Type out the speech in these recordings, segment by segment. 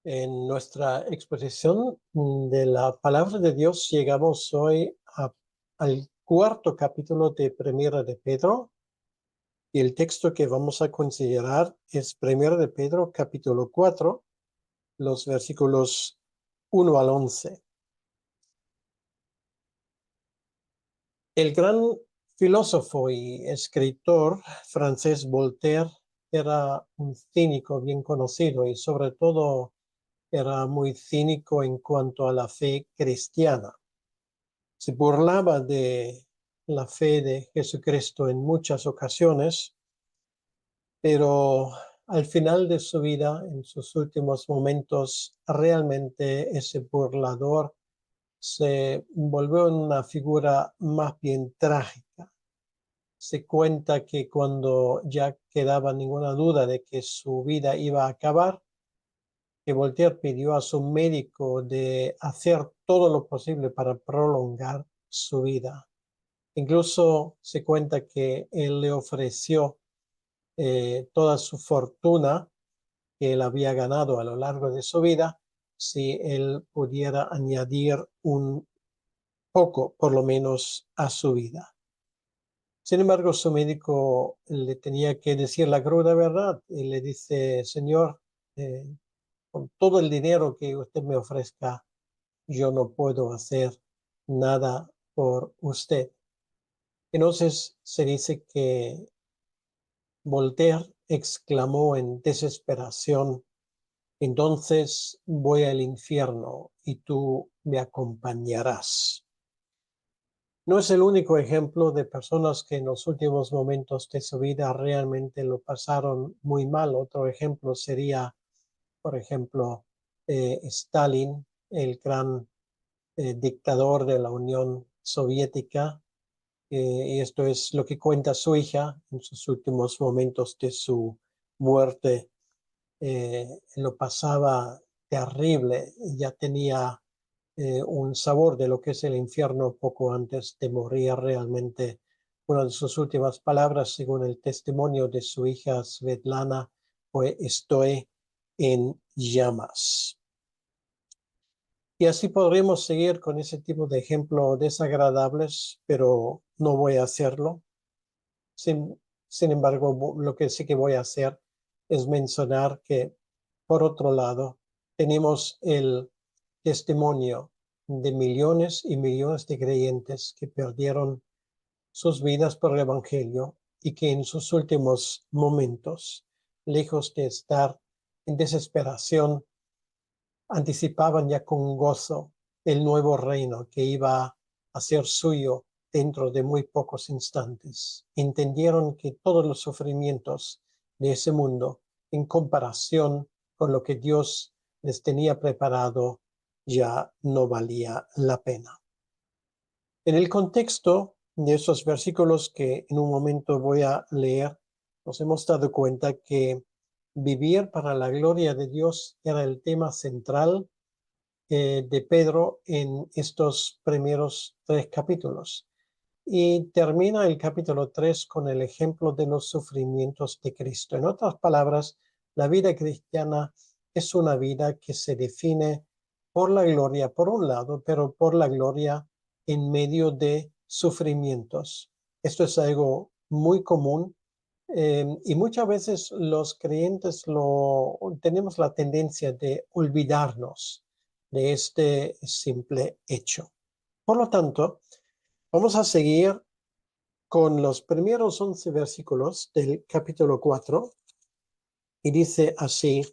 En nuestra exposición de la palabra de Dios llegamos hoy al cuarto capítulo de Primera de Pedro, y el texto que vamos a considerar es Primera de Pedro capítulo 4, los versículos 1 al 11. El gran filósofo y escritor francés Voltaire era un cínico bien conocido y sobre todo era muy cínico en cuanto a la fe cristiana. Se burlaba de la fe de Jesucristo en muchas ocasiones, pero al final de su vida, en sus últimos momentos, realmente ese burlador se volvió en una figura más bien trágica. Se cuenta que cuando ya quedaba ninguna duda de que su vida iba a acabar, que Voltaire pidió a su médico de hacer todo lo posible para prolongar su vida. Incluso se cuenta que él le ofreció toda su fortuna que él había ganado a lo largo de su vida si él pudiera añadir un poco, por lo menos, a su vida. Sin embargo, su médico le tenía que decir la cruda verdad y le dice: Señor, con todo el dinero que usted me ofrezca, yo no puedo hacer nada por usted. Entonces se dice que Voltaire exclamó en desesperación: entonces voy al infierno y tú me acompañarás. No es el único ejemplo de personas que en los últimos momentos de su vida realmente lo pasaron muy mal. Otro ejemplo sería, por ejemplo, Stalin, el gran dictador de la Unión Soviética. Y esto es lo que cuenta su hija en sus últimos momentos de su muerte. Lo pasaba terrible, ya tenía un sabor de lo que es el infierno poco antes de morir realmente. Una de sus últimas palabras, según el testimonio de su hija Svetlana, fue: estoy en llamas. Y así podríamos seguir con ese tipo de ejemplos desagradables, pero no voy a hacerlo. Sin embargo, lo que sí que voy a hacer es mencionar que, por otro lado, tenemos el testimonio de millones y millones de creyentes que perdieron sus vidas por el Evangelio y que en sus últimos momentos, lejos de estar en desesperación, anticipaban ya con gozo el nuevo reino que iba a ser suyo dentro de muy pocos instantes. Entendieron que todos los sufrimientos de ese mundo, en comparación con lo que Dios les tenía preparado, ya no valía la pena. En el contexto de esos versículos que en un momento voy a leer, nos hemos dado cuenta que vivir para la gloria de Dios era el tema central de Pedro en estos primeros 3 capítulos. Y termina el capítulo 3 con el ejemplo de los sufrimientos de Cristo. En otras palabras, la vida cristiana es una vida que se define por la gloria, por un lado, pero por la gloria en medio de sufrimientos. Esto es algo muy común, y muchas veces los creyentes tenemos la tendencia de olvidarnos de este simple hecho. Por lo tanto, vamos a seguir con los primeros 11 versículos del capítulo 4, y dice así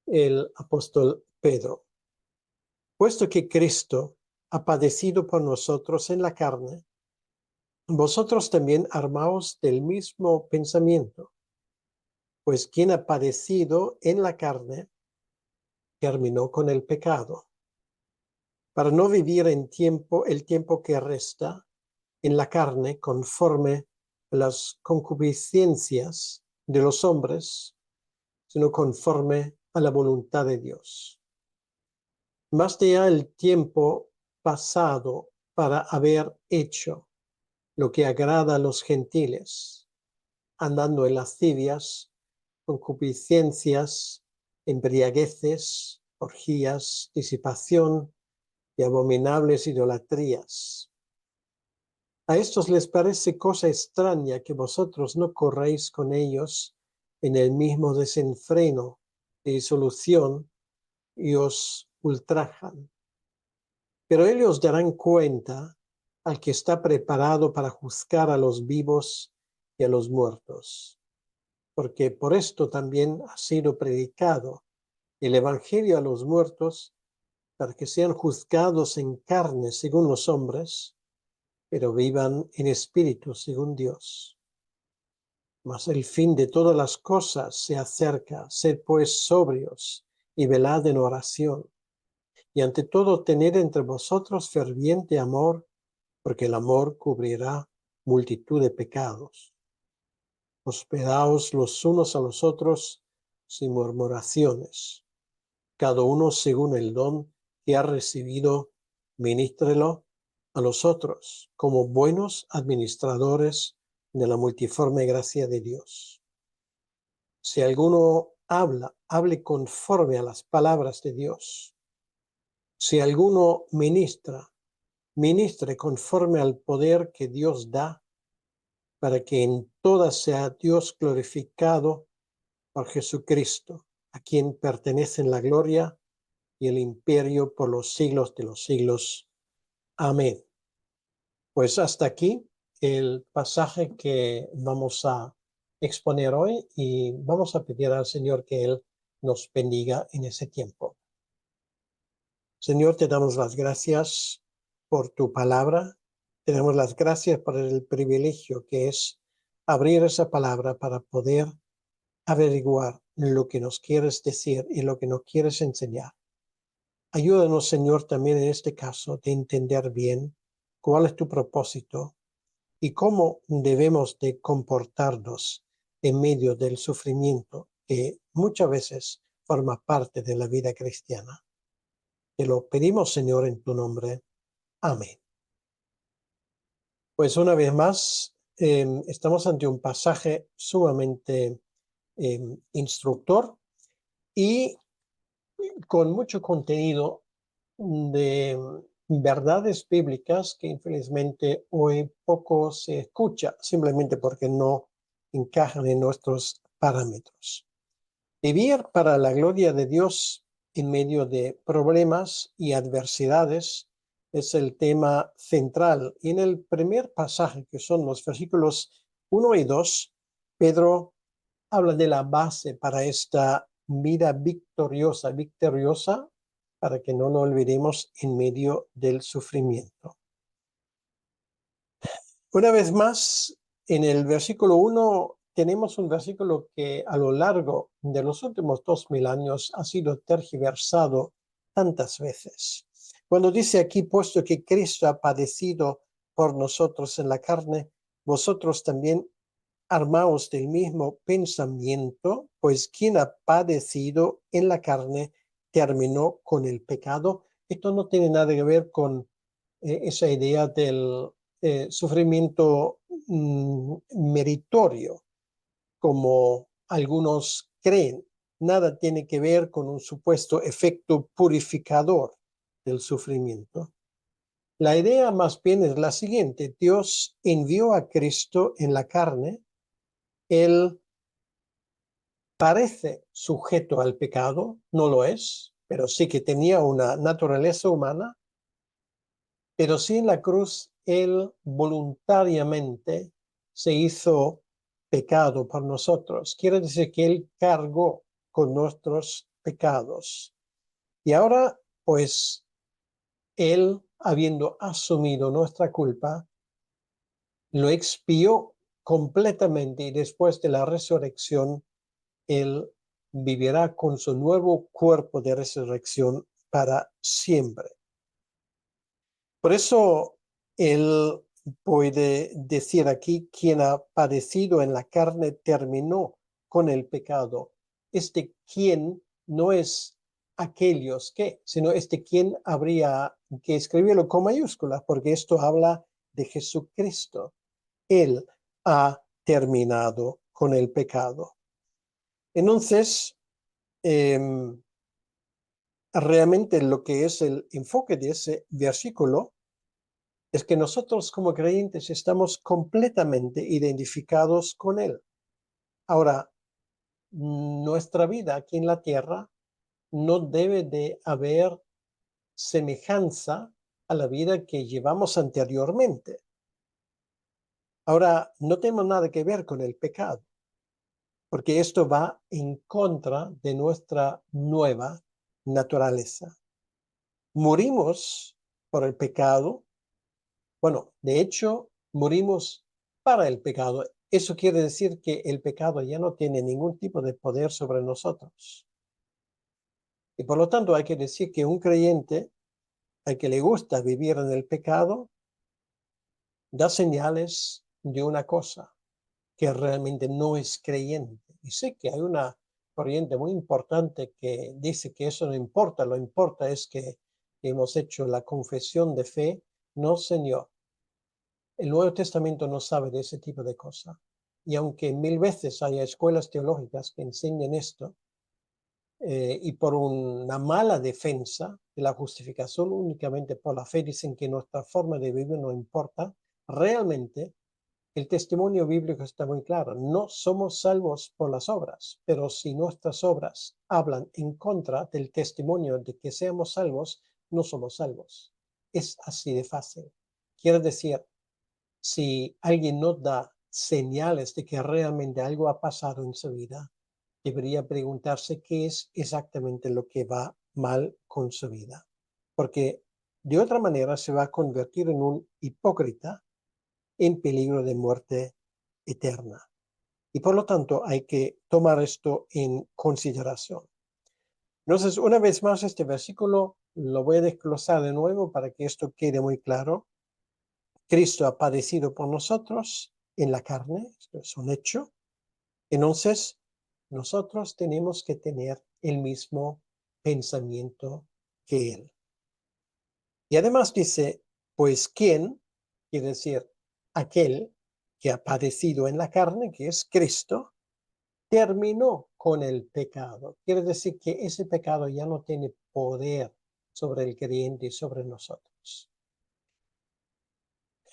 el apóstol Pedro: puesto que Cristo ha padecido por nosotros en la carne, vosotros también armaos del mismo pensamiento, pues quien ha padecido en la carne terminó con el pecado, para no vivir el tiempo que resta en la carne conforme a las concupiscencias de los hombres, sino conforme a la voluntad de Dios. Más ya el tiempo pasado para haber hecho lo que agrada a los gentiles, andando en lascivias, concupiscencias, embriagueces, orgías, disipación y abominables idolatrías. A estos les parece cosa extraña que vosotros no corréis con ellos en el mismo desenfreno de disolución y os ultrajan. Pero ellos darán cuenta al que está preparado para juzgar a los vivos y a los muertos, porque por esto también ha sido predicado el evangelio a los muertos, para que sean juzgados en carne según los hombres, pero vivan en espíritu según Dios. Mas el fin de todas las cosas se acerca. Sed pues sobrios y velad en oración. Y ante todo tened entre vosotros ferviente amor, porque el amor cubrirá multitud de pecados. Hospedaos los unos a los otros sin murmuraciones. Cada uno según el don que ha recibido, ministrelo a los otros como buenos administradores de la multiforme gracia de Dios. Si alguno habla, hable conforme a las palabras de Dios. Si alguno ministra, ministre conforme al poder que Dios da, para que en todas sea Dios glorificado por Jesucristo, a quien pertenecen la gloria y el imperio por los siglos de los siglos. Amén. Pues hasta aquí el pasaje que vamos a exponer hoy y vamos a pedir al Señor que Él nos bendiga en ese tiempo. Señor, te damos las gracias por tu palabra. Te damos las gracias por el privilegio que es abrir esa palabra para poder averiguar lo que nos quieres decir y lo que nos quieres enseñar. Ayúdanos, Señor, también en este caso de entender bien cuál es tu propósito y cómo debemos de comportarnos en medio del sufrimiento que muchas veces forma parte de la vida cristiana. Te lo pedimos, Señor, en tu nombre. Amén. Pues una vez más, estamos ante un pasaje sumamente instructor y con mucho contenido de verdades bíblicas que infelizmente hoy poco se escucha, simplemente porque no encajan en nuestros parámetros. Vivir para la gloria de Dios en medio de problemas y adversidades es el tema central. Y en el primer pasaje, que son los versículos 1 y 2, Pedro habla de la base para esta vida victoriosa, para que no lo olvidemos en medio del sufrimiento. Una vez más, en el versículo 1 tenemos un versículo que a lo largo de los últimos 2000 años ha sido tergiversado tantas veces. Cuando dice aquí, puesto que Cristo ha padecido por nosotros en la carne, vosotros también armaos del mismo pensamiento, pues quien ha padecido en la carne terminó con el pecado. Esto no tiene nada que ver con esa idea del sufrimiento meritorio, como algunos creen. Nada tiene que ver con un supuesto efecto purificador del sufrimiento. La idea más bien es la siguiente: Dios envió a Cristo en la carne. Él parece sujeto al pecado, no lo es, pero sí que tenía una naturaleza humana, pero sí en la cruz Él voluntariamente se hizo pecado por nosotros. Quiere decir que Él cargó con nuestros pecados. Y ahora, pues, Él, habiendo asumido nuestra culpa, lo expió completamente y después de la resurrección, Él vivirá con su nuevo cuerpo de resurrección para siempre. Por eso Él puede decir aquí: quien ha padecido en la carne terminó con el pecado. Este quien no es aquellos que, sino este quien habría que escribirlo con mayúsculas, porque esto habla de Jesucristo. Él ha terminado con el pecado. Entonces, realmente lo que es el enfoque de ese versículo es que nosotros como creyentes estamos completamente identificados con Él. Ahora, nuestra vida aquí en la tierra no debe de haber semejanza a la vida que llevamos anteriormente. Ahora, no tenemos nada que ver con el pecado, porque esto va en contra de nuestra nueva naturaleza. Morimos por el pecado. Bueno, de hecho, morimos para el pecado. Eso quiere decir que el pecado ya no tiene ningún tipo de poder sobre nosotros. Y por lo tanto hay que decir que un creyente al que le gusta vivir en el pecado da señales de una cosa, que realmente no es creyente. Y sé que hay una corriente muy importante que dice que eso no importa, lo importa es que hemos hecho la confesión de fe. No, Señor. El Nuevo Testamento no sabe de ese tipo de cosas. Y aunque mil veces haya escuelas teológicas que enseñen esto, y por una mala defensa de la justificación únicamente por la fe, dicen que nuestra forma de vivir no importa, realmente el testimonio bíblico está muy claro. No somos salvos por las obras, pero si nuestras obras hablan en contra del testimonio de que seamos salvos, no somos salvos. Es así de fácil. Quiere decir, si alguien no da señales de que realmente algo ha pasado en su vida, debería preguntarse qué es exactamente lo que va mal con su vida. Porque de otra manera se va a convertir en un hipócrita en peligro de muerte eterna. Y por lo tanto hay que tomar esto en consideración. Entonces, una vez más, este versículo lo voy a desglosar de nuevo para que esto quede muy claro. Cristo ha padecido por nosotros en la carne, esto es un hecho. Entonces, nosotros tenemos que tener el mismo pensamiento que Él. Y además dice, pues, ¿quién? Quiere decir, aquel que ha padecido en la carne, que es Cristo, terminó con el pecado. Quiere decir que ese pecado ya no tiene poder sobre el creyente y sobre nosotros.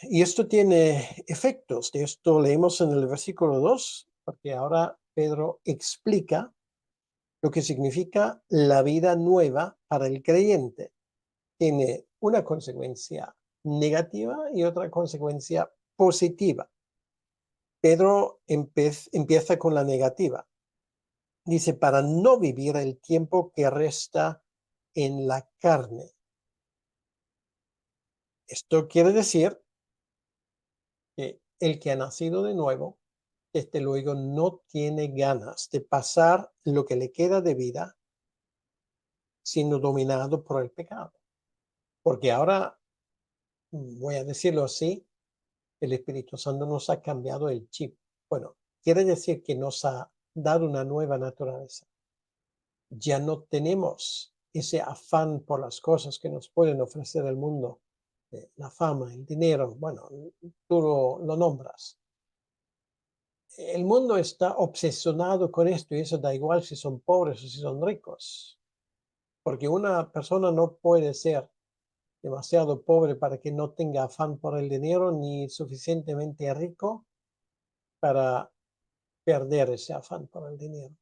Y esto tiene efectos. De esto leemos en el versículo 2, porque ahora Pedro explica lo que significa la vida nueva para el creyente. Tiene una consecuencia negativa y otra consecuencia positiva. Pedro empieza con la negativa. Dice, para no vivir el tiempo que resta en la carne. Esto quiere decir que el que ha nacido de nuevo, desde luego no tiene ganas de pasar lo que le queda de vida siendo dominado por el pecado. Porque ahora, voy a decirlo así, el Espíritu Santo nos ha cambiado el chip. Bueno, quiere decir que nos ha dado una nueva naturaleza. Ya no tenemos ese afán por las cosas que nos pueden ofrecer el mundo, la fama, el dinero, bueno, tú lo nombras. El mundo está obsesionado con esto y eso da igual si son pobres o si son ricos, porque una persona no puede ser demasiado pobre para que no tenga afán por el dinero, ni suficientemente rico para perder ese afán por el dinero.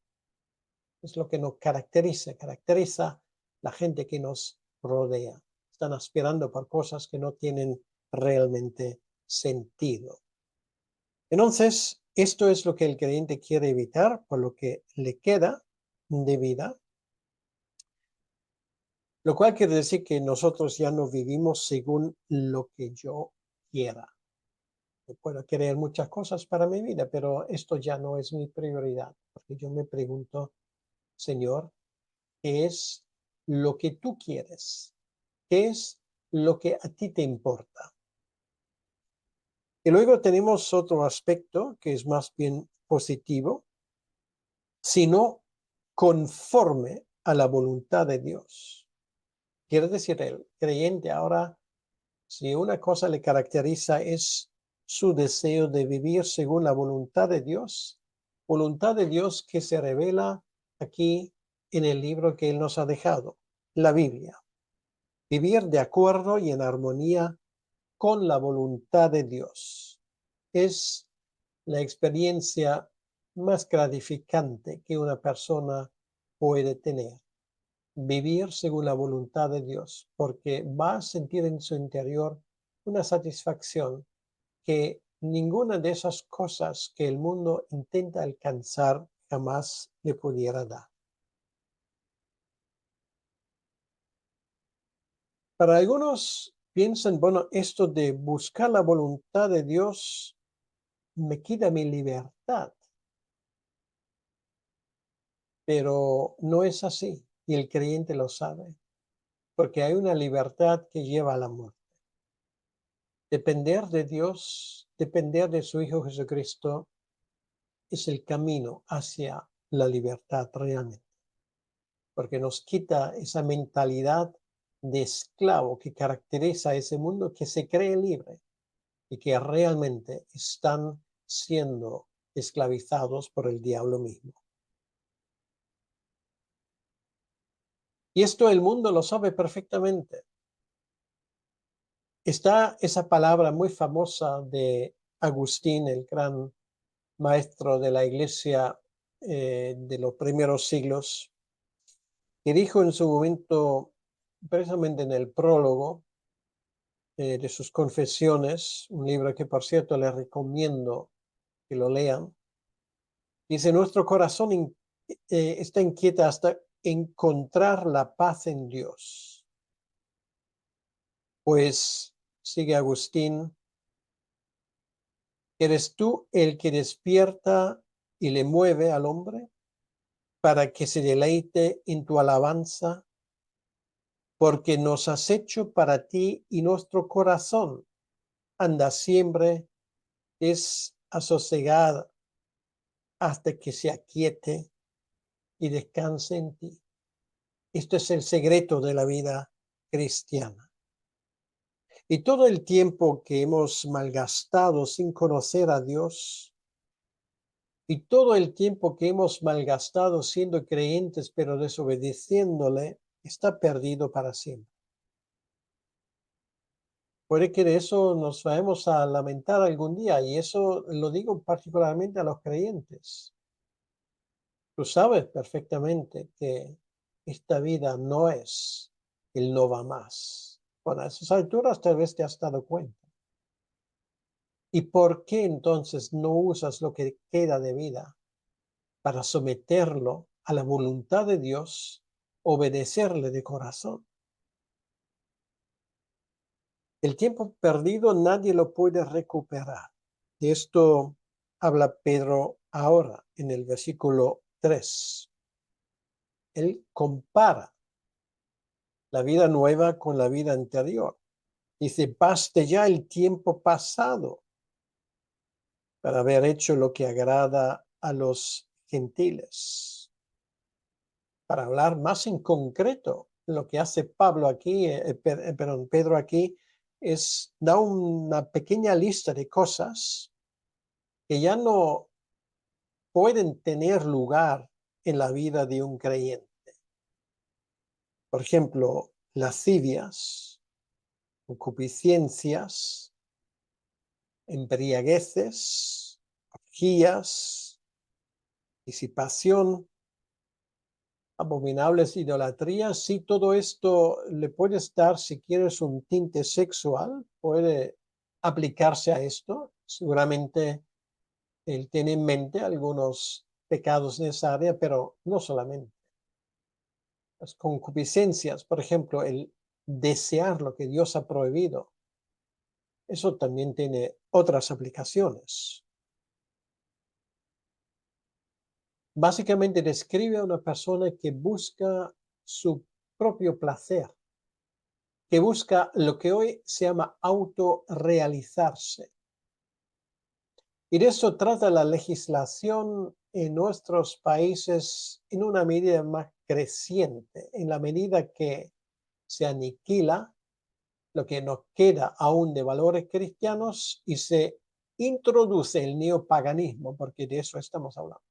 Es lo que nos caracteriza la gente que nos rodea. Están aspirando por cosas que no tienen realmente sentido. Entonces, esto es lo que el creyente quiere evitar por lo que le queda de vida, lo cual quiere decir que nosotros ya no vivimos según lo que yo quiera. Yo puedo querer muchas cosas para mi vida, pero esto ya no es mi prioridad, porque yo me pregunto, Señor, ¿qué es lo que tú quieres? ¿Qué es lo que a ti te importa? Y luego tenemos otro aspecto que es más bien positivo, sino conforme a la voluntad de Dios. Quiere decir, el creyente ahora, si una cosa le caracteriza es su deseo de vivir según la voluntad de Dios que se revela aquí en el libro que Él nos ha dejado, la Biblia. Vivir de acuerdo y en armonía con la voluntad de Dios es la experiencia más gratificante que una persona puede tener. Vivir según la voluntad de Dios, porque va a sentir en su interior una satisfacción que ninguna de esas cosas que el mundo intenta alcanzar jamás le pudiera dar. Para algunos piensan, bueno, esto de buscar la voluntad de Dios me quita mi libertad, pero no es así y el creyente lo sabe, porque hay una libertad que lleva a la muerte. Depender de Dios, depender de su Hijo Jesucristo, es el camino hacia la libertad realmente, porque nos quita esa mentalidad de esclavo que caracteriza a ese mundo que se cree libre y que realmente están siendo esclavizados por el diablo mismo. Y esto el mundo lo sabe perfectamente. Está esa palabra muy famosa de Agustín, el gran maestro de la iglesia de los primeros siglos, que dijo en su momento, precisamente en el prólogo de sus confesiones, un libro que por cierto les recomiendo que lo lean, dice, nuestro corazón está inquieto hasta encontrar la paz en Dios. Pues, sigue Agustín, ¿eres tú el que despierta y le mueve al hombre para que se deleite en tu alabanza? Porque nos has hecho para ti y nuestro corazón anda siempre asosegada hasta que se aquiete y descanse en ti. Esto es el secreto de la vida cristiana. Y todo el tiempo que hemos malgastado sin conocer a Dios, y todo el tiempo que hemos malgastado siendo creyentes pero desobedeciéndole, está perdido para siempre. Puede que de eso nos vayamos a lamentar algún día, y eso lo digo particularmente a los creyentes. Tú sabes perfectamente que esta vida no es el no va más. Bueno, a esas alturas tal vez te has dado cuenta. ¿Y por qué entonces no usas lo que queda de vida para someterlo a la voluntad de Dios, obedecerle de corazón? El tiempo perdido nadie lo puede recuperar. De esto habla Pedro ahora en el versículo 3. Él compara la vida nueva con la vida anterior. Dice, baste ya el tiempo pasado para haber hecho lo que agrada a los gentiles. Para hablar más en concreto, lo que hace Pedro aquí, da una pequeña lista de cosas que ya no pueden tener lugar en la vida de un creyente. Por ejemplo, lascivias, concupiscencias, embriagueces, orgías, disipación, abominables idolatrías. Sí, todo esto le puedes dar, si quieres, un tinte sexual, puede aplicarse a esto. Seguramente él tiene en mente algunos pecados en esa área, pero no solamente. Las concupiscencias, por ejemplo, el desear lo que Dios ha prohibido, eso también tiene otras aplicaciones. Básicamente describe a una persona que busca su propio placer, que busca lo que hoy se llama autorrealizarse. Y de eso trata la legislación en nuestros países en una medida más creciente, en la medida que se aniquila lo que nos queda aún de valores cristianos y se introduce el neopaganismo, porque de eso estamos hablando.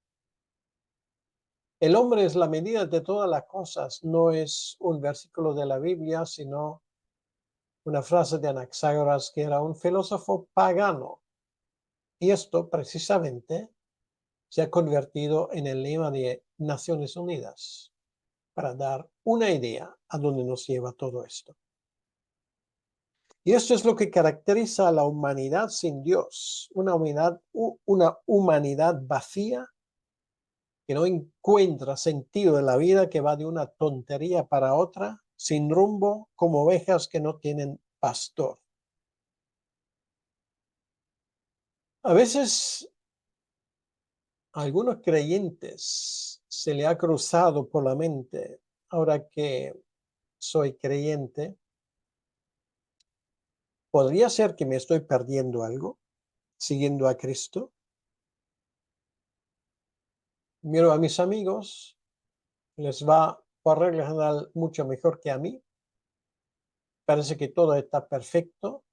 El hombre es la medida de todas las cosas. No es un versículo de la Biblia, sino una frase de Anaxágoras, que era un filósofo pagano. Y esto precisamente se ha convertido en el lema de Naciones Unidas, para dar una idea a dónde nos lleva todo esto. Y esto es lo que caracteriza a la humanidad sin Dios, una humanidad vacía que no encuentra sentido en la vida, que va de una tontería para otra, sin rumbo, como ovejas que no tienen pastor. A veces a algunos creyentes se le ha cruzado por la mente, ahora que soy creyente, ¿podría ser que me estoy perdiendo algo siguiendo a Cristo? Miro a mis amigos, les va por regla general mucho mejor que a mí. Parece que todo está perfecto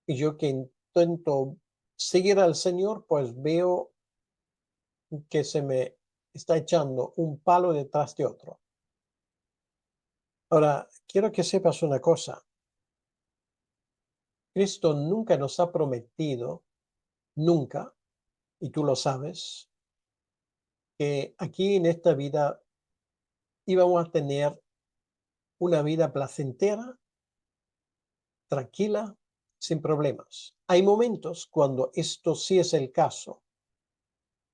y yo, que intento seguir al Señor, pues veo que se me está echando un palo detrás de otro. Ahora, quiero que sepas una cosa. Cristo nunca nos ha prometido, nunca, y tú lo sabes, que aquí en esta vida íbamos a tener una vida placentera, tranquila, sin problemas. Hay momentos cuando esto sí es el caso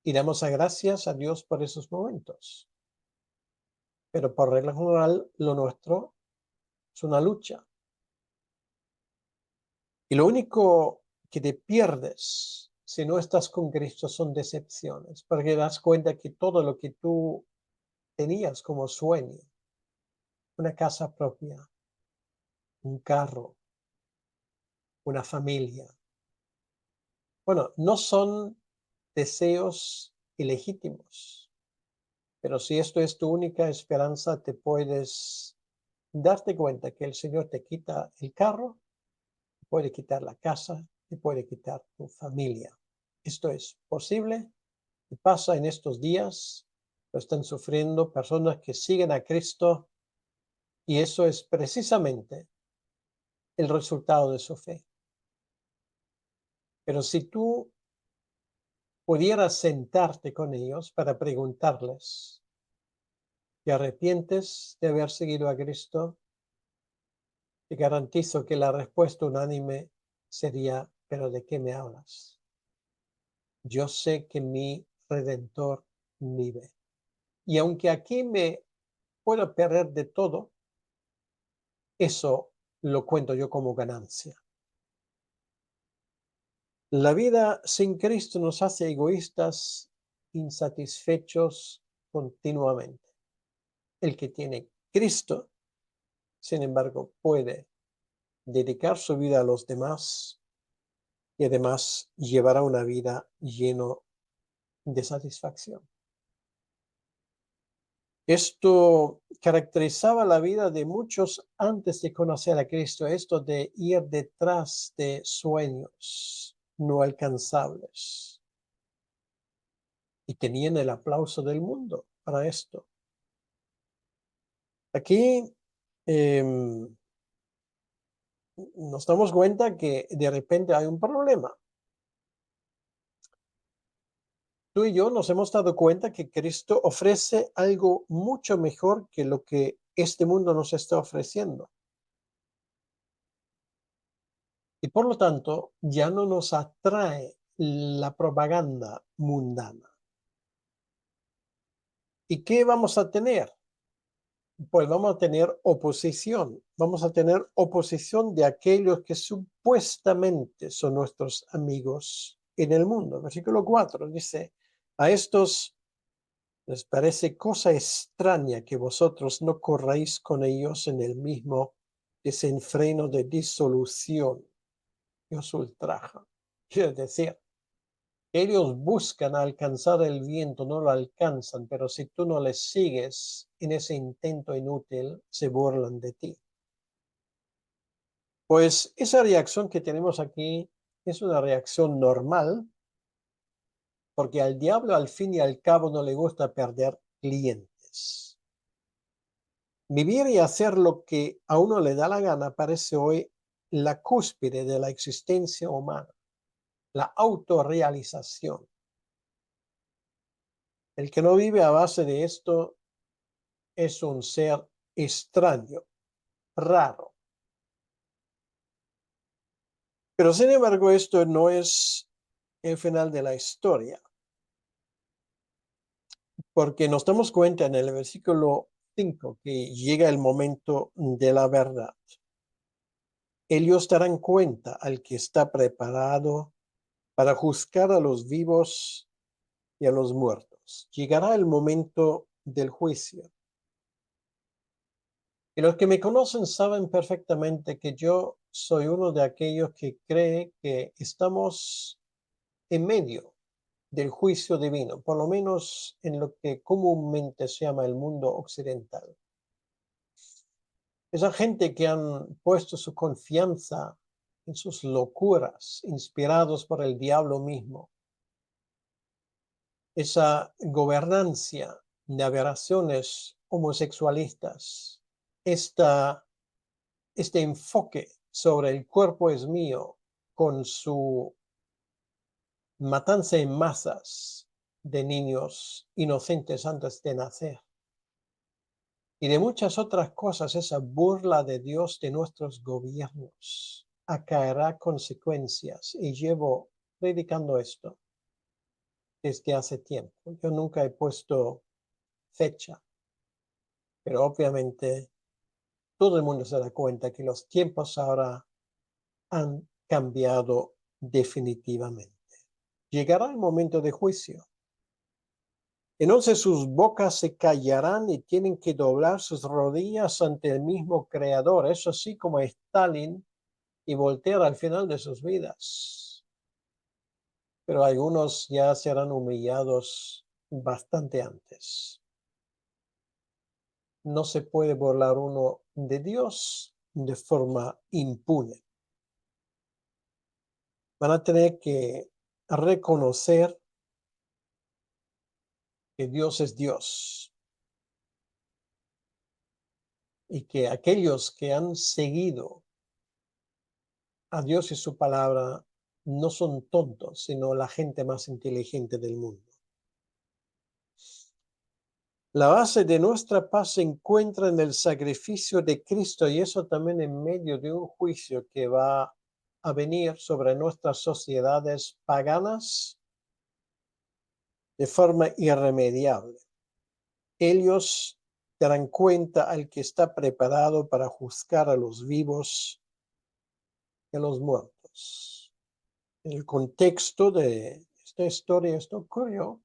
y damos gracias a Dios por esos momentos. Pero por regla general, lo nuestro es una lucha. Y lo único que te pierdes si no estás con Cristo son decepciones, porque das cuenta que todo lo que tú tenías como sueño, una casa propia, un carro, una familia, bueno, no son deseos ilegítimos. Pero si esto es tu única esperanza, te puedes darte cuenta que el Señor te quita el carro, te puede quitar la casa, te puede quitar tu familia. Esto es posible y pasa en estos días. Lo están sufriendo personas que siguen a Cristo, y eso es precisamente el resultado de su fe. Pero si tú pudieras sentarte con ellos para preguntarles, ¿te arrepientes de haber seguido a Cristo? Te garantizo que la respuesta unánime sería: ¿pero de qué me hablas? Yo sé que mi Redentor vive. Y aunque aquí me puedo perder de todo, eso lo cuento yo como ganancia. La vida sin Cristo nos hace egoístas, insatisfechos continuamente. El que tiene Cristo, sin embargo, puede dedicar su vida a los demás y además llevará una vida lleno de satisfacción. Esto caracterizaba la vida de muchos antes de conocer a Cristo, esto de ir detrás de sueños no alcanzables. Y tenían el aplauso del mundo para esto. Aquí nos damos cuenta que de repente hay un problema. Tú y yo nos hemos dado cuenta que Cristo ofrece algo mucho mejor que lo que este mundo nos está ofreciendo. Y por lo tanto, ya no nos atrae la propaganda mundana. ¿Y qué vamos a tener? Pues vamos a tener oposición. Vamos a tener oposición de aquellos que supuestamente son nuestros amigos en el mundo. Versículo 4 dice: a estos les parece cosa extraña que vosotros no corráis con ellos en el mismo desenfreno de disolución que os ultraja. Quiere decir, ellos buscan alcanzar el viento, no lo alcanzan, pero si tú no les sigues en ese intento inútil, se burlan de ti. Pues esa reacción que tenemos aquí es una reacción normal, porque al diablo al fin y al cabo no le gusta perder clientes. Vivir y hacer lo que a uno le da la gana parece hoy la cúspide de la existencia humana, la autorrealización. El que no vive a base de esto es un ser extraño, raro. Pero sin embargo, esto no es el final de la historia, porque nos damos cuenta en el versículo 5 que llega el momento de la verdad. Ellos darán cuenta al que está preparado para juzgar a los vivos y a los muertos. Llegará el momento del juicio. Y los que me conocen saben perfectamente que yo soy uno de aquellos que cree que estamos en medio del juicio divino, por lo menos en lo que comúnmente se llama el mundo occidental. Esa gente que han puesto su confianza en sus locuras, inspirados por el diablo mismo, esa gobernancia de aberraciones homosexualistas, este enfoque sobre el cuerpo es mío con su matanza en masas de niños inocentes antes de nacer. Y de muchas otras cosas, esa burla de Dios de nuestros gobiernos acaerá consecuencias. Y llevo predicando esto desde hace tiempo. Yo nunca he puesto fecha, pero obviamente todo el mundo se da cuenta que los tiempos ahora han cambiado definitivamente. Llegará el momento de juicio. Entonces sus bocas se callarán y tienen que doblar sus rodillas ante el mismo Creador. Eso así como Stalin y Voltaire al final de sus vidas. Pero algunos ya serán humillados bastante antes. No se puede burlar uno de Dios de forma impune. Van a tener que reconocer que Dios es Dios y que aquellos que han seguido a Dios y su palabra no son tontos, sino la gente más inteligente del mundo. La base de nuestra paz se encuentra en el sacrificio de Cristo y eso también en medio de un juicio que va a venir sobre nuestras sociedades paganas de forma irremediable. Ellos darán cuenta al que está preparado para juzgar a los vivos y a los muertos. En el contexto de esta historia, esto ocurrió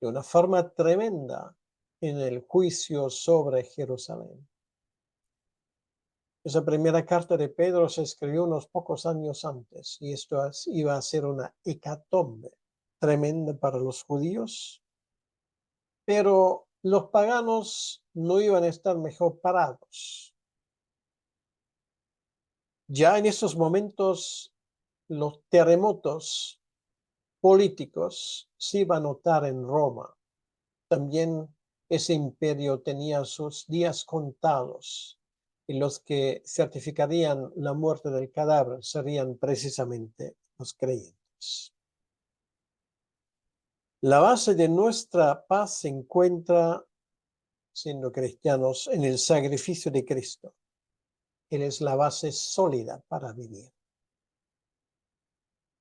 de una forma tremenda en el juicio sobre Jerusalén. Esa primera carta de Pedro se escribió unos pocos años antes y esto iba a ser una hecatombe tremenda para los judíos, pero los paganos no iban a estar mejor parados. Ya en esos momentos los terremotos políticos se iban a notar en Roma. También ese imperio tenía sus días contados y los que certificarían la muerte del cadáver serían precisamente los creyentes. La base de nuestra paz se encuentra, siendo cristianos, en el sacrificio de Cristo. Él es la base sólida para vivir.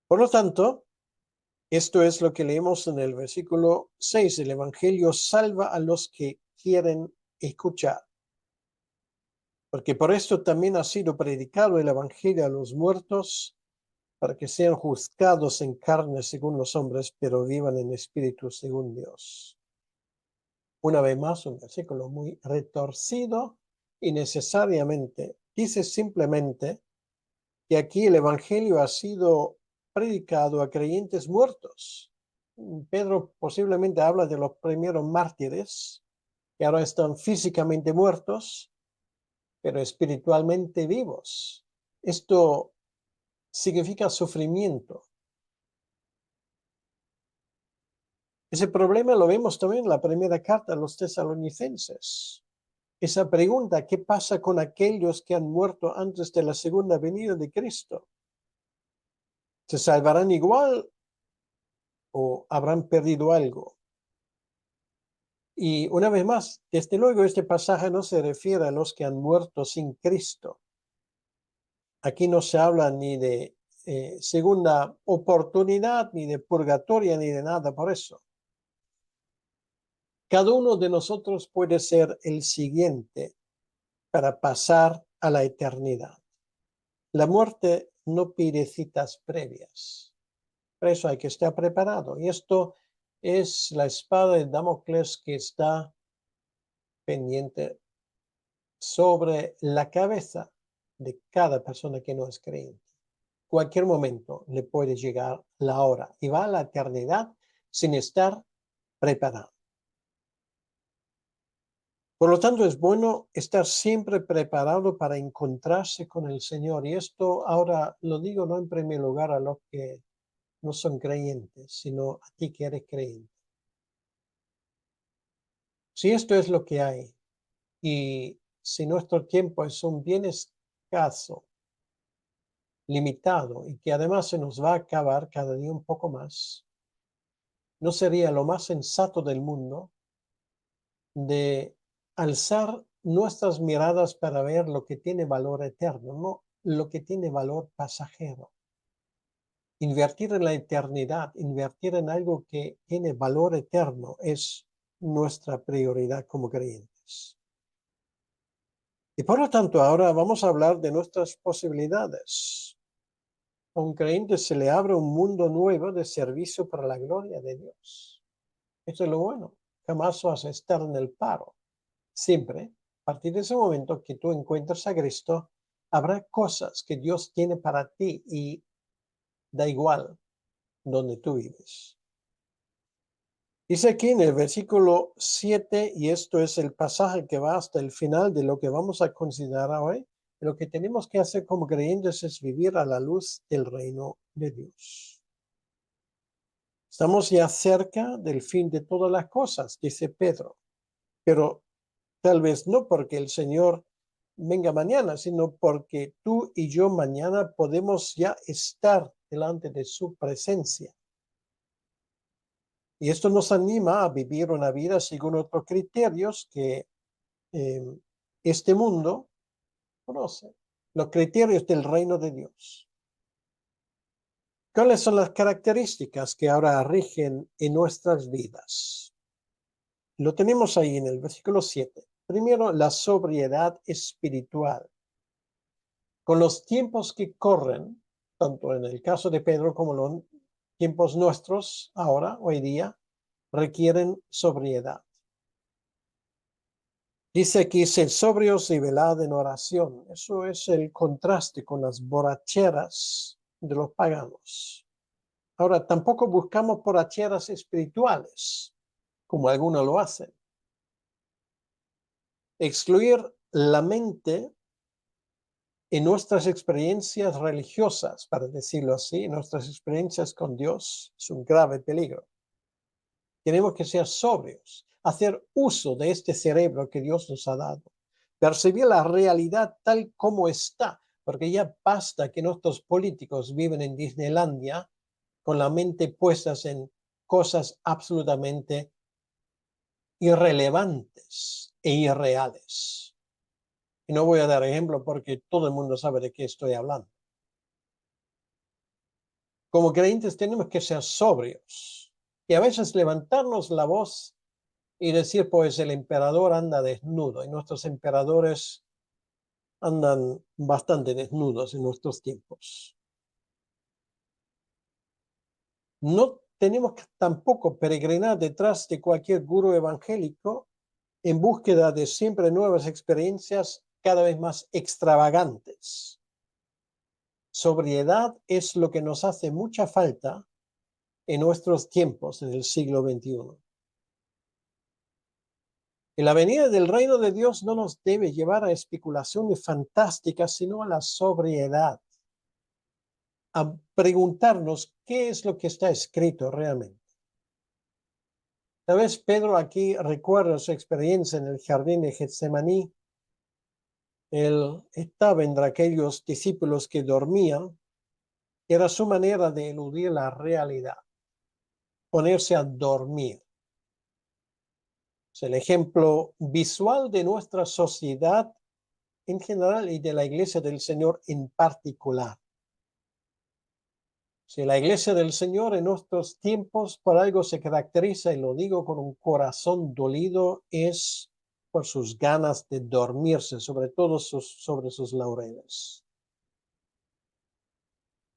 Por lo tanto, esto es lo que leemos en el versículo 6. El Evangelio salva a los que quieren escuchar. Porque por esto también ha sido predicado el Evangelio a los muertos, para que sean juzgados en carne según los hombres, pero vivan en espíritu según Dios. Una vez más, un versículo muy retorcido y necesariamente dice simplemente que aquí el Evangelio ha sido predicado a creyentes muertos. Pedro posiblemente habla de los primeros mártires que ahora están físicamente muertos, pero espiritualmente vivos. Esto significa sufrimiento. Ese problema lo vemos también en la primera carta a los tesalonicenses. Esa pregunta, ¿qué pasa con aquellos que han muerto antes de la segunda venida de Cristo? ¿Se salvarán igual o habrán perdido algo? Y una vez más, desde luego este pasaje no se refiere a los que han muerto sin Cristo. Aquí no se habla ni de segunda oportunidad, ni de purgatorio, ni de nada por eso. Cada uno de nosotros puede ser el siguiente para pasar a la eternidad. La muerte no pide citas previas. Por eso hay que estar preparado. Y esto es la espada de Damocles que está pendiente sobre la cabeza de cada persona que no es creyente. Cualquier momento le puede llegar la hora y va a la eternidad sin estar preparado. Por lo tanto, es bueno estar siempre preparado para encontrarse con el Señor. Y esto ahora lo digo no en primer lugar a los que no son creyentes, sino a ti que eres creyente. Si esto es lo que hay y si nuestro tiempo es un bien escaso, limitado y que además se nos va a acabar cada día un poco más, ¿no sería lo más sensato del mundo de alzar nuestras miradas para ver lo que tiene valor eterno, no lo que tiene valor pasajero? Invertir en la eternidad, invertir en algo que tiene valor eterno es nuestra prioridad como creyentes. Y por lo tanto, ahora vamos a hablar de nuestras posibilidades. A un creyente se le abre un mundo nuevo de servicio para la gloria de Dios. Eso es lo bueno. Jamás vas a estar en el paro. Siempre, a partir de ese momento que tú encuentras a Cristo, habrá cosas que Dios tiene para ti y da igual donde tú vives. Dice aquí en el versículo 7, y esto es el pasaje que va hasta el final de lo que vamos a considerar hoy, lo que tenemos que hacer como creyentes es vivir a la luz del reino de Dios. Estamos ya cerca del fin de todas las cosas, dice Pedro, pero tal vez no porque el Señor venga mañana, sino porque tú y yo mañana podemos ya estar delante de su presencia. Y esto nos anima a vivir una vida según otros criterios que este mundo conoce, los criterios del reino de Dios. ¿Cuáles son las características que ahora rigen en nuestras vidas? Lo tenemos ahí en el versículo 7. Primero, la sobriedad espiritual. Con los tiempos que corren, tanto en el caso de Pedro como los tiempos nuestros ahora, hoy día, requieren sobriedad. Dice aquí, ser sobrios y velad en oración. Eso es el contraste con las borracheras de los paganos. Ahora, tampoco buscamos borracheras espirituales, como algunos lo hacen. Excluir la mente en nuestras experiencias religiosas, para decirlo así, nuestras experiencias con Dios, es un grave peligro. Tenemos que ser sobrios, hacer uso de este cerebro que Dios nos ha dado, percibir la realidad tal como está, porque ya basta que nuestros políticos viven en Disneylandia con la mente puestas en cosas absolutamente irrelevantes e irreales. Y no voy a dar ejemplo porque todo el mundo sabe de qué estoy hablando. Como creyentes tenemos que ser sobrios y a veces levantarnos la voz y decir, pues el emperador anda desnudo y nuestros emperadores andan bastante desnudos en nuestros tiempos. No tenemos que tampoco peregrinar detrás de cualquier gurú evangélico en búsqueda de siempre nuevas experiencias cada vez más extravagantes. Sobriedad es lo que nos hace mucha falta en nuestros tiempos en el siglo XXI. Y la venida del reino de Dios no nos debe llevar a especulaciones fantásticas, sino a la sobriedad, a preguntarnos qué es lo que está escrito realmente. Tal vez Pedro aquí recuerda su experiencia en el jardín de Getsemaní. Él estaba entre aquellos discípulos que dormían. Era su manera de eludir la realidad, ponerse a dormir. Es el ejemplo visual de nuestra sociedad en general y de la Iglesia del Señor en particular. Si la Iglesia del Señor en nuestros tiempos por algo se caracteriza, y lo digo con un corazón dolido, es por sus ganas de dormirse, sobre todo sobre sus laureles.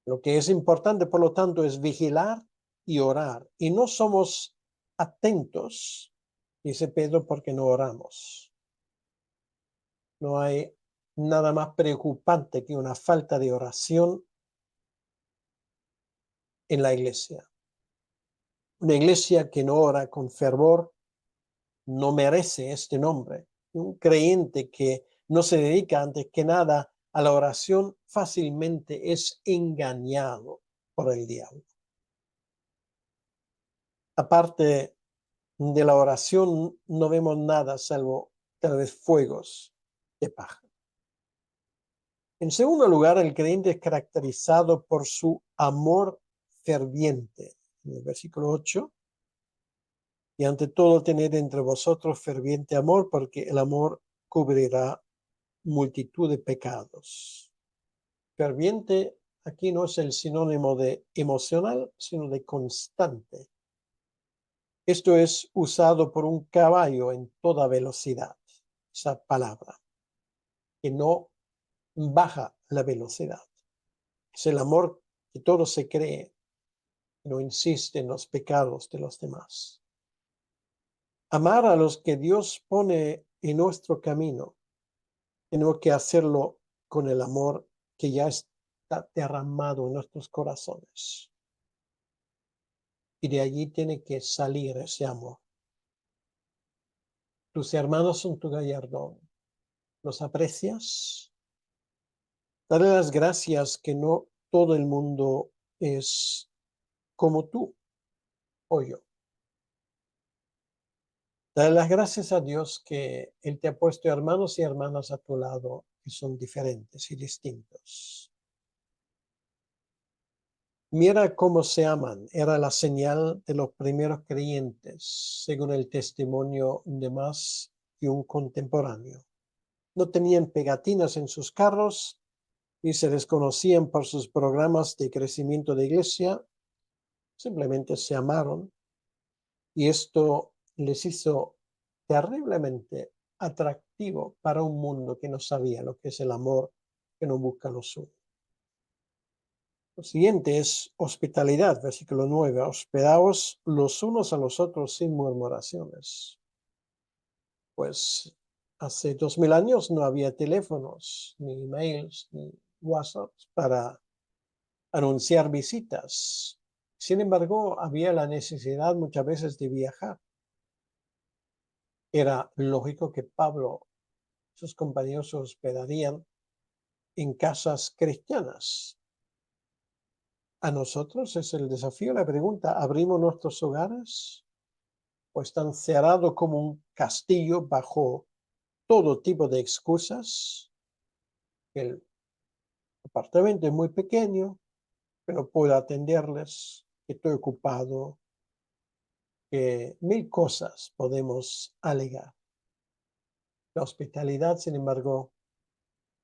Lo que es importante, por lo tanto, es vigilar y orar. Y no somos atentos, dice Pedro, porque no oramos. No hay nada más preocupante que una falta de oración en la iglesia. Una iglesia que no ora con fervor no merece este nombre. Un creyente que no se dedica antes que nada a la oración fácilmente es engañado por el diablo. Aparte de la oración no vemos nada salvo tal vez fuegos de paja. En segundo lugar, el creyente es caracterizado por su amor ferviente. En el versículo 8, y ante todo tened entre vosotros ferviente amor, porque el amor cubrirá multitud de pecados. Ferviente aquí no es el sinónimo de emocional, sino de constante. Esto es usado por un caballo en toda velocidad, esa palabra, que no baja la velocidad. Es el amor que todo se cree, no insiste en los pecados de los demás. Amar a los que Dios pone en nuestro camino, tenemos que hacerlo con el amor que ya está derramado en nuestros corazones. Y de allí tiene que salir ese amor. Tus hermanos son tu galardón. ¿Los aprecias? Dale las gracias que no todo el mundo es como tú o yo. Dale las gracias a Dios que Él te ha puesto hermanos y hermanas a tu lado que son diferentes y distintos. Mira cómo se aman. Era la señal de los primeros creyentes, según el testimonio de más que un contemporáneo. No tenían pegatinas en sus carros y se les conocían por sus programas de crecimiento de iglesia. Simplemente se amaron y esto les hizo terriblemente atractivo para un mundo que no sabía lo que es el amor, que no busca lo suyo. Lo siguiente es hospitalidad, versículo 9. Hospedaos los unos a los otros sin murmuraciones. Pues hace 2000 años no había teléfonos, ni emails, ni WhatsApp para anunciar visitas. Sin embargo, había la necesidad muchas veces de viajar. Era lógico que Pablo y sus compañeros se hospedarían en casas cristianas. A nosotros es el desafío, la pregunta, ¿abrimos nuestros hogares o están cerrados como un castillo bajo todo tipo de excusas? El apartamento es muy pequeño, pero puedo atenderles, estoy ocupado, que mil cosas podemos alegar. La hospitalidad, sin embargo,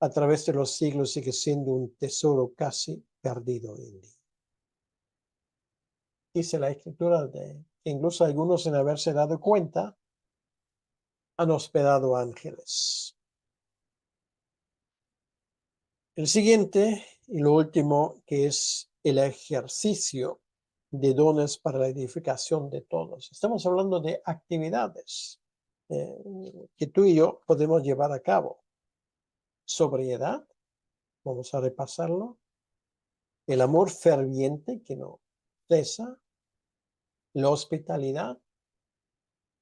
a través de los siglos sigue siendo un tesoro casi perdido hoy en día. Dice la escritura de que incluso algunos, sin haberse dado cuenta, han hospedado ángeles. El siguiente y lo último, que es el ejercicio de dones para la edificación de todos. Estamos hablando de actividades que tú y yo podemos llevar a cabo. Sobriedad, vamos a repasarlo. El amor ferviente que no cesa. La hospitalidad.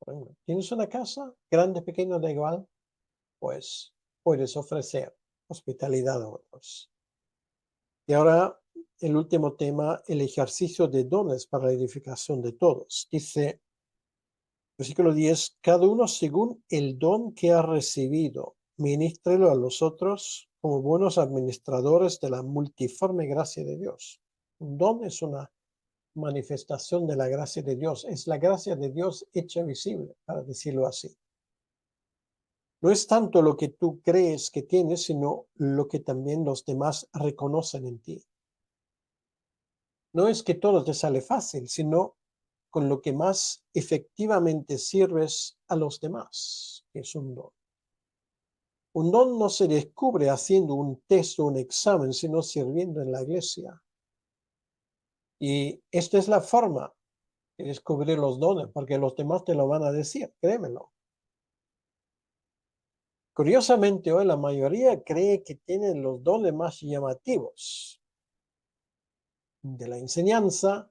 Bueno, ¿tienes una casa? Grande, pequeña, da igual. Pues puedes ofrecer hospitalidad a otros. Y ahora el último tema, el ejercicio de dones para la edificación de todos. Dice Versículo 10, cada uno según el don que ha recibido, ministrelo a los otros como buenos administradores de la multiforme gracia de Dios. Un don es una manifestación de la gracia de Dios, es la gracia de Dios hecha visible, para decirlo así. No es tanto lo que tú crees que tienes, sino lo que también los demás reconocen en ti. No es que todo te sale fácil, sino con lo que más efectivamente sirves a los demás, que es un don. Un don no se descubre haciendo un test o un examen, sino sirviendo en la iglesia. Y esta es la forma de descubrir los dones, porque los demás te lo van a decir, créemelo. Curiosamente, hoy la mayoría cree que tienen los dones más llamativos de la enseñanza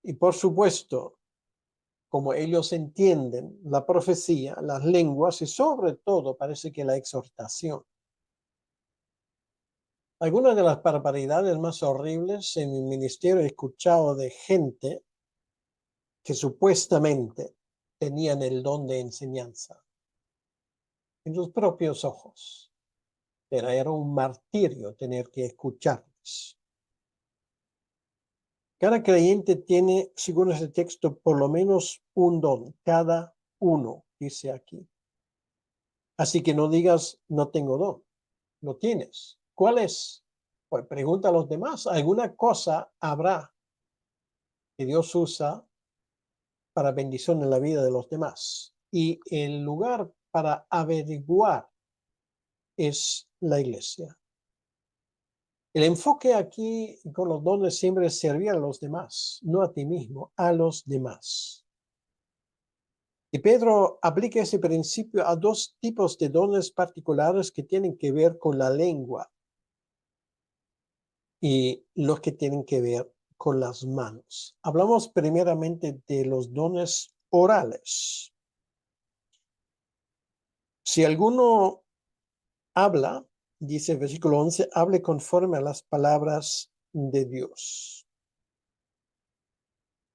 y, por supuesto, como ellos entienden la profecía, las lenguas y sobre todo parece que la exhortación. Algunas de las barbaridades más horribles en mi ministerio he escuchado de gente que supuestamente tenían el don de enseñanza en sus propios ojos, pero era un martirio tener que escucharles. Cada creyente tiene, según ese texto, por lo menos un don, cada uno, dice aquí. Así que no digas, no tengo don, lo tienes. ¿Cuál es? Pues pregunta a los demás. Alguna cosa habrá que Dios usa para bendición en la vida de los demás. Y el lugar para averiguar es la iglesia. El enfoque aquí con los dones siempre es servir a los demás, no a ti mismo, a los demás. Y Pedro aplica ese principio a dos tipos de dones particulares que tienen que ver con la lengua y los que tienen que ver con las manos. Hablamos primeramente de los dones orales. Si alguno habla, dice el versículo 11, hable conforme a las palabras de Dios.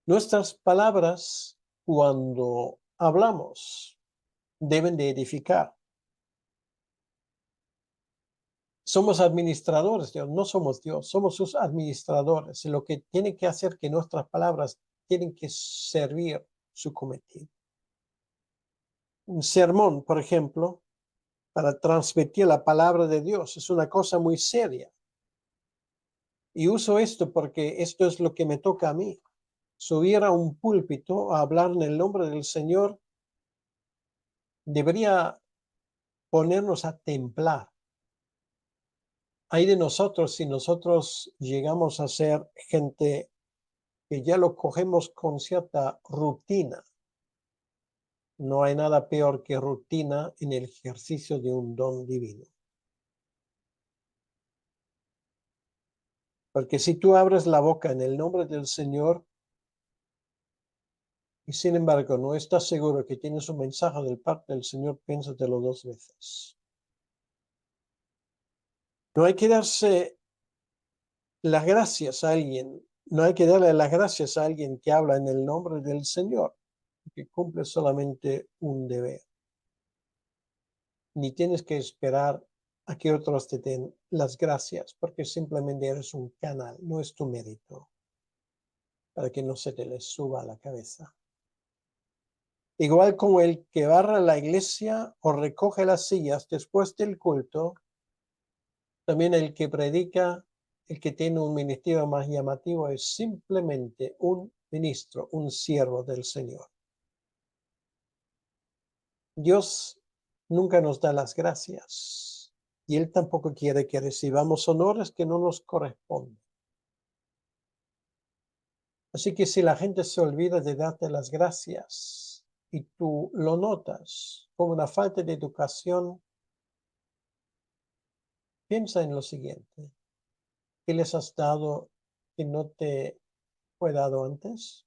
Nuestras palabras, cuando hablamos, deben de edificar. Somos administradores, Dios, no somos Dios, somos sus administradores. Lo que tiene que hacer que nuestras palabras tienen que servir su cometido. Un sermón, por ejemplo, para transmitir la palabra de Dios, es una cosa muy seria. Y uso esto porque esto es lo que me toca a mí. Subir a un púlpito a hablar en el nombre del Señor debería ponernos a templar. Hay de nosotros si nosotros llegamos a ser gente que ya lo cogemos con cierta rutina. No hay nada peor que rutina en el ejercicio de un don divino. Porque si tú abres la boca en el nombre del Señor y sin embargo no estás seguro que tienes un mensaje del parte del Señor, piénsatelo dos veces. No hay que darse las gracias a alguien, no hay que darle las gracias a alguien que habla en el nombre del Señor, que cumple solamente un deber. Ni tienes que esperar a que otros te den las gracias, porque simplemente eres un canal, no es tu mérito, para que no se te les suba a la cabeza. Igual como el que barra la iglesia o recoge las sillas después del culto, también el que predica, el que tiene un ministerio más llamativo, es simplemente un ministro, un siervo del Señor. Dios nunca nos da las gracias y Él tampoco quiere que recibamos honores que no nos corresponden. Así que si la gente se olvida de darte las gracias y tú lo notas como una falta de educación, piensa en lo siguiente. ¿Qué les has dado que no te fue dado antes?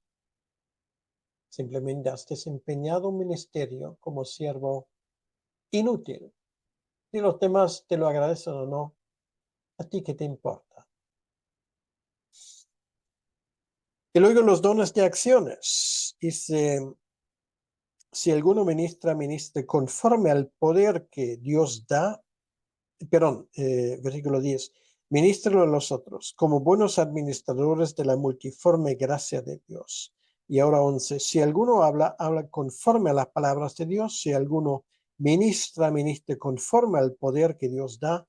Simplemente has desempeñado un ministerio como siervo inútil. Si los demás te lo agradecen o no, ¿a ti qué te importa? Y luego los dones de acciones. Dice si alguno ministra, ministre conforme al poder que Dios da, perdón, versículo 10, ministren a los otros como buenos administradores de la multiforme gracia de Dios. Y ahora 11, si alguno habla, habla conforme a las palabras de Dios, si alguno ministra, ministre conforme al poder que Dios da,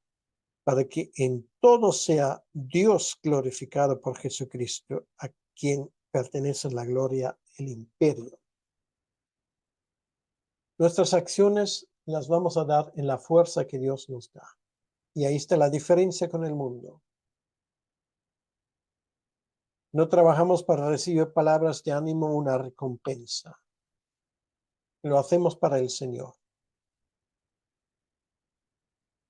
para que en todo sea Dios glorificado por Jesucristo, a quien pertenece la gloria, el imperio. Nuestras acciones las vamos a dar en la fuerza que Dios nos da. Y ahí está la diferencia con el mundo. No trabajamos para recibir palabras de ánimo o una recompensa. Lo hacemos para el Señor.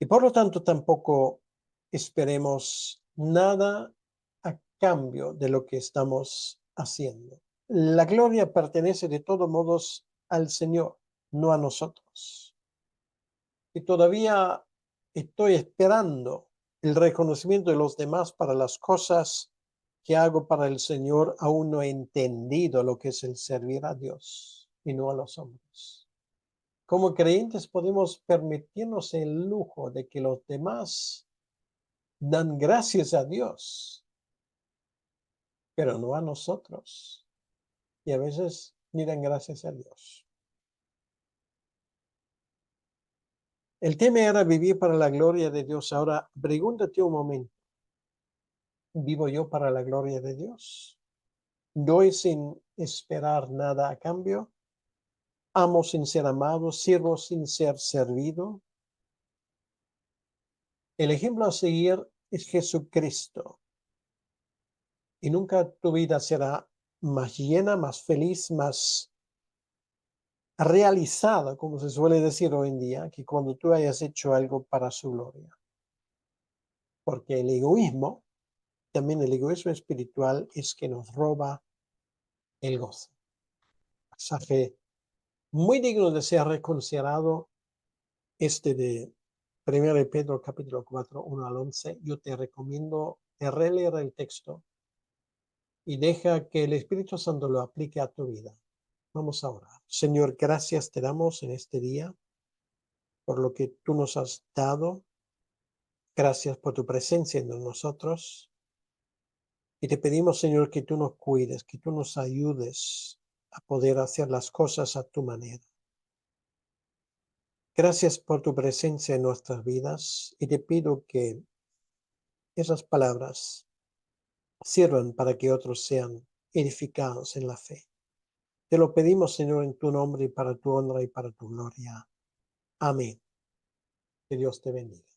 Y por lo tanto tampoco esperemos nada a cambio de lo que estamos haciendo. La gloria pertenece de todos modos al Señor, no a nosotros. Y todavía estoy esperando el reconocimiento de los demás para las cosas que hago para el Señor. Aún no he entendido lo que es el servir a Dios y no a los hombres. Como creyentes podemos permitirnos el lujo de que los demás dan gracias a Dios, pero no a nosotros. Y a veces ni dan gracias a Dios. El tema era vivir para la gloria de Dios. Ahora, pregúntate un momento. ¿Vivo yo para la gloria de Dios? ¿Doy sin esperar nada a cambio? ¿Amo sin ser amado? ¿Sirvo sin ser servido? El ejemplo a seguir es Jesucristo. Y nunca tu vida será más llena, más feliz, más realizada, como se suele decir hoy en día, que cuando tú hayas hecho algo para su gloria. Porque el egoísmo, también el egoísmo espiritual, es que nos roba el gozo. Pasaje muy digno de ser reconsiderado, este de 1 de Pedro capítulo 4, 1 al 11. Yo te recomiendo releer el texto y deja que el Espíritu Santo lo aplique a tu vida. Vamos a orar. Señor, gracias te damos en este día por lo que tú nos has dado. Gracias por tu presencia en nosotros. Y te pedimos, Señor, que tú nos cuides, que tú nos ayudes a poder hacer las cosas a tu manera. Gracias por tu presencia en nuestras vidas y te pido que esas palabras sirvan para que otros sean edificados en la fe. Te lo pedimos, Señor, en tu nombre y para tu honra y para tu gloria. Amén. Que Dios te bendiga.